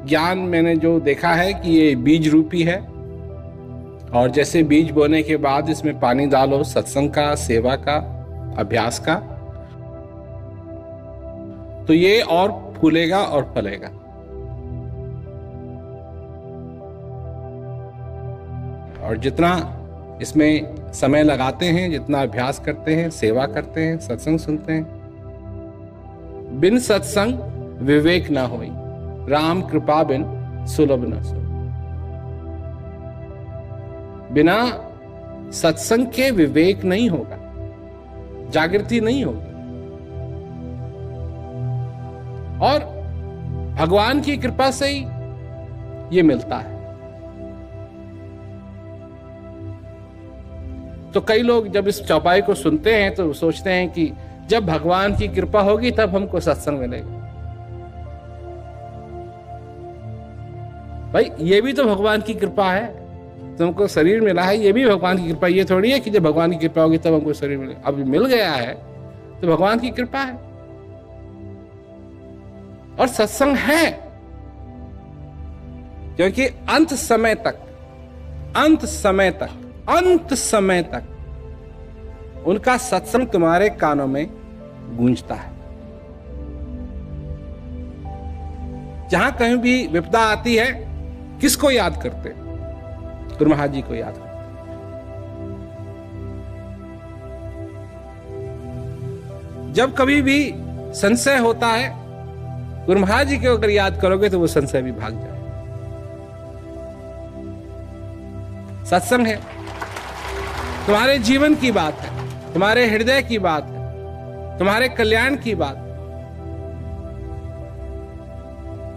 ज्ञान मैंने जो देखा है कि ये बीज रूपी है, और जैसे बीज बोने के बाद इसमें पानी डालो सत्संग का, सेवा का, अभ्यास का, तो ये और फूलेगा और फलेगा। और जितना इसमें समय लगाते हैं, जितना अभ्यास करते हैं, सेवा करते हैं, सत्संग सुनते हैं, बिन सत्संग विवेक ना होई, राम कृपा बिन सुलभ न सो। बिना सत्संग के विवेक नहीं होगा, जागृति नहीं होगी, और भगवान की कृपा से ही ये मिलता है। तो कई लोग जब इस चौपाई को सुनते हैं तो सोचते हैं कि जब भगवान की कृपा होगी तब हमको सत्संग मिलेगा। भाई ये भी तो भगवान की कृपा है, तुमको शरीर मिला है, ये भी भगवान की कृपा। ये थोड़ी है कि जब भगवान की कृपा होगी तब हमको शरीर मिलेगा। अब मिल गया है तो भगवान की कृपा है। और सत्संग है क्योंकि अंत समय तक उनका सत्संग तुम्हारे कानों में गूंजता है। जहां कहीं भी विपदा आती है, किसको याद करते? गुरु महाराज जी को याद करते। जब कभी भी संशय होता है, गुरु महाराज जी को अगर याद करोगे तो वो संशय भी भाग जाए। सत्संग है, तुम्हारे जीवन की बात है, तुम्हारे हृदय की बात है, तुम्हारे कल्याण की बात।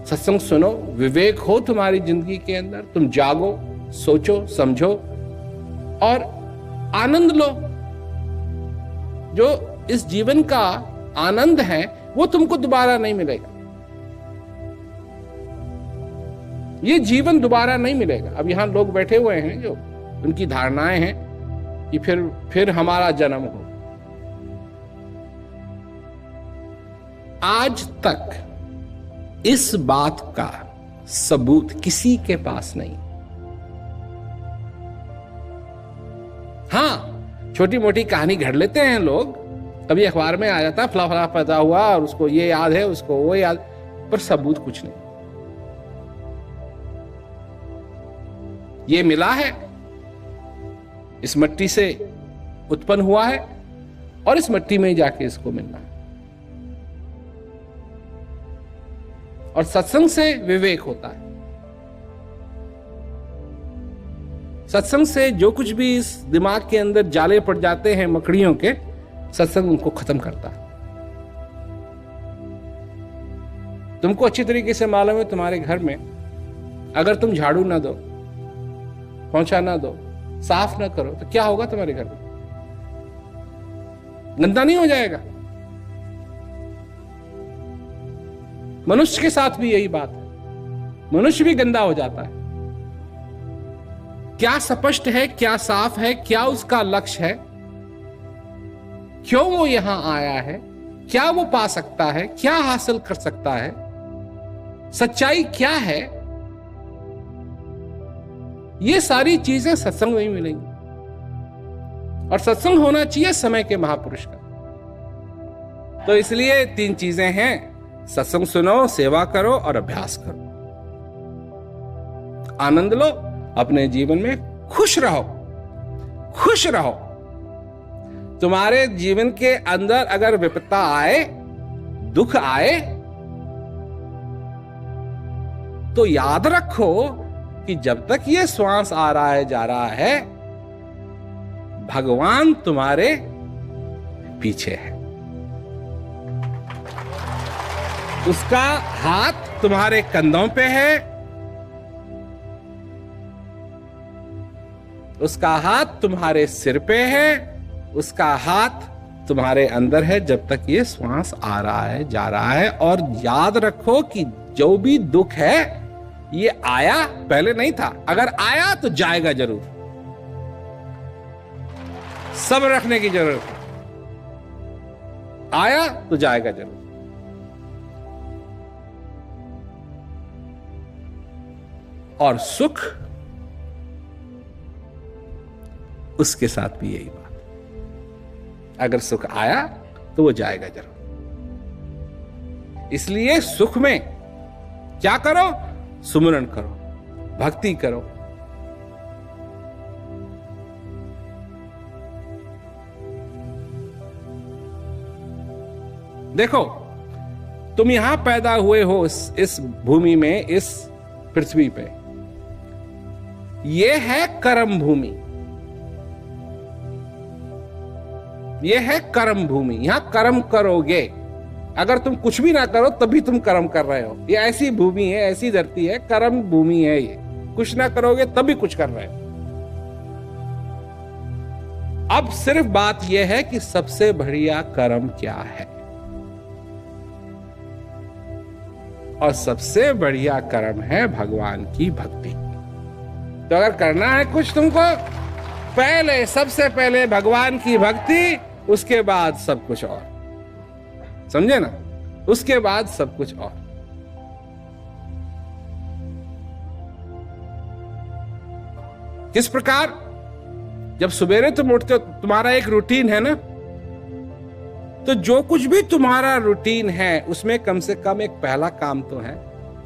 सत्संग सुनो, विवेक हो तुम्हारी जिंदगी के अंदर, तुम जागो, सोचो, समझो और आनंद लो। जो इस जीवन का आनंद है वो तुमको दोबारा नहीं मिलेगा। ये जीवन दोबारा नहीं मिलेगा। अब यहां लोग बैठे हुए हैं जो उनकी धारणाएं हैं कि फिर हमारा जन्म हो। आज तक इस बात का सबूत किसी के पास नहीं। हां, छोटी मोटी कहानी घड़ लेते हैं लोग, कभी अखबार में आ जाता है फला फला पैदा हुआ और उसको ये याद है, उसको वो याद, पर सबूत कुछ नहीं। ये मिला है, इस मिट्टी से उत्पन्न हुआ है और इस मिट्टी में जाके इसको मिलना है। और सत्संग से विवेक होता है। सत्संग से जो कुछ भी इस दिमाग के अंदर जाले पड़ जाते हैं मकड़ियों के, सत्संग उनको खत्म करता है। तुमको अच्छी तरीके से मालूम है, तुम्हारे घर में अगर तुम झाड़ू ना दो, पोंछा ना दो, साफ ना करो, तो क्या होगा तुम्हारे घर में? गंदा नहीं हो जाएगा? मनुष्य के साथ भी यही बात है, मनुष्य भी गंदा हो जाता है। क्या स्पष्ट है, क्या साफ है, क्या उसका लक्ष्य है, क्यों वो यहां आया है, क्या वो पा सकता है, क्या हासिल कर सकता है, सच्चाई क्या है, ये सारी चीजें सत्संग में ही मिलेंगी। और सत्संग होना चाहिए समय के महापुरुष का। तो इसलिए 3 चीजें हैं, सत्संग सुनो, सेवा करो और अभ्यास करो। आनंद लो, अपने जीवन में खुश रहो, खुश रहो। तुम्हारे जीवन के अंदर अगर विपत्ता आए, दुख आए, तो याद रखो कि जब तक ये श्वास आ रहा है, जा रहा है, भगवान तुम्हारे पीछे है। उसका हाथ तुम्हारे कंधों पे है, उसका हाथ तुम्हारे सिर पे है, उसका हाथ तुम्हारे अंदर है जब तक ये श्वास आ रहा है, जा रहा है। और याद रखो कि जो भी दुख है ये आया, पहले नहीं था, अगर आया तो जाएगा जरूर। सब्र रखने की जरूरत है, आया तो जाएगा जरूर। और सुख, उसके साथ भी यही बात। अगर सुख आया तो वो जाएगा जरूर। इसलिए सुख में क्या करो? सुमिरन करो, भक्ति करो। देखो, तुम यहां पैदा हुए हो इस भूमि में, इस पृथ्वी पे। यह है कर्म भूमि, यह है कर्म भूमि। यहां कर्म करोगे। अगर तुम कुछ भी ना करो तभी तुम कर्म कर रहे हो। ये ऐसी भूमि है, ऐसी धरती है, कर्म भूमि है। ये कुछ ना करोगे तभी कुछ कर रहे हो। अब सिर्फ बात यह है कि सबसे बढ़िया कर्म क्या है, और सबसे बढ़िया कर्म है भगवान की भक्ति। तो अगर करना है कुछ तुमको, पहले सबसे पहले भगवान की भक्ति, उसके बाद सब कुछ और। समझे ना? उसके बाद सब कुछ और। किस प्रकार? जब सवेरे तुम उठते हो, तुम्हारा एक रूटीन है ना, तो जो कुछ भी तुम्हारा रूटीन है उसमें कम से कम एक पहला काम तो है।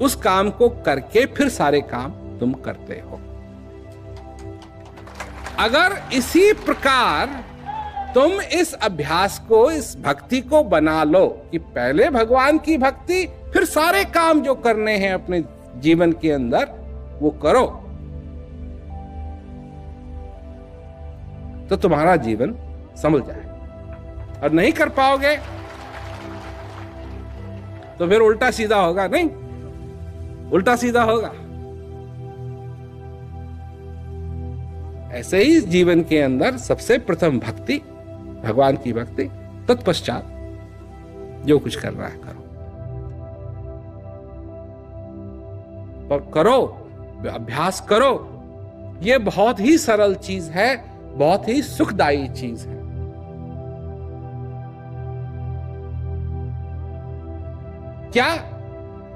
उस काम को करके फिर सारे काम तुम करते हो। अगर इसी प्रकार तुम इस अभ्यास को, इस भक्ति को बना लो कि पहले भगवान की भक्ति, फिर सारे काम जो करने हैं अपने जीवन के अंदर वो करो, तो तुम्हारा जीवन संभल जाए। और नहीं कर पाओगे तो फिर उल्टा सीधा होगा। नहीं, उल्टा सीधा होगा। ऐसे ही जीवन के अंदर सबसे प्रथम भक्ति, भगवान की भक्ति, तत्पश्चात जो कुछ करना है करो। पर करो, अभ्यास करो। यह बहुत ही सरल चीज है, बहुत ही सुखदायी चीज है। क्या?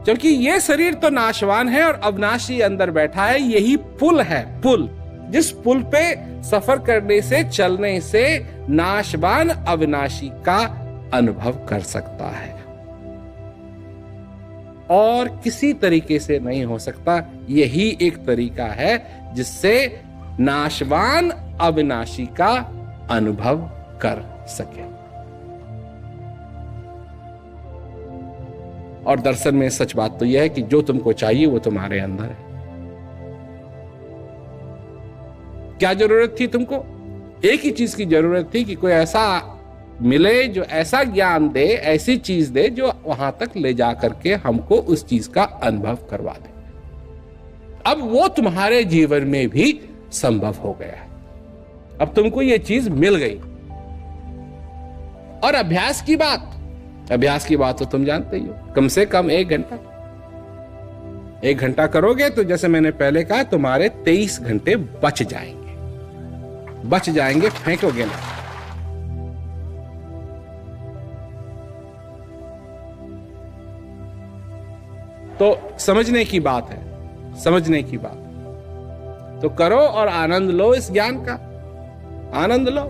क्योंकि यह शरीर तो नाशवान है और अविनाशी अंदर बैठा है। यही पुल है, पुल, जिस पुल पे सफर करने से, चलने से नाशवान अविनाशी का अनुभव कर सकता है, और किसी तरीके से नहीं हो सकता। यही एक तरीका है जिससे नाशवान अविनाशी का अनुभव कर सके। और दर्शन में सच बात तो यह है कि जो तुमको चाहिए वो तुम्हारे अंदर है। क्या जरूरत थी तुमको? एक ही चीज की जरूरत थी कि कोई ऐसा मिले जो ऐसा ज्ञान दे, ऐसी चीज दे जो वहां तक ले जा करके हमको उस चीज का अनुभव करवा दे। अब वो तुम्हारे जीवन में भी संभव हो गया है। अब तुमको ये चीज मिल गई। और अभ्यास की बात, अभ्यास की बात तो तुम जानते ही हो। कम से कम 1 घंटा, 1 घंटा करोगे तो जैसे मैंने पहले कहा, तुम्हारे 23 घंटे बच जाएंगे, बच जाएंगे, फेंकोगे ना। तो समझने की बात है, समझने की बात। तो करो और आनंद लो, इस ज्ञान का आनंद लो।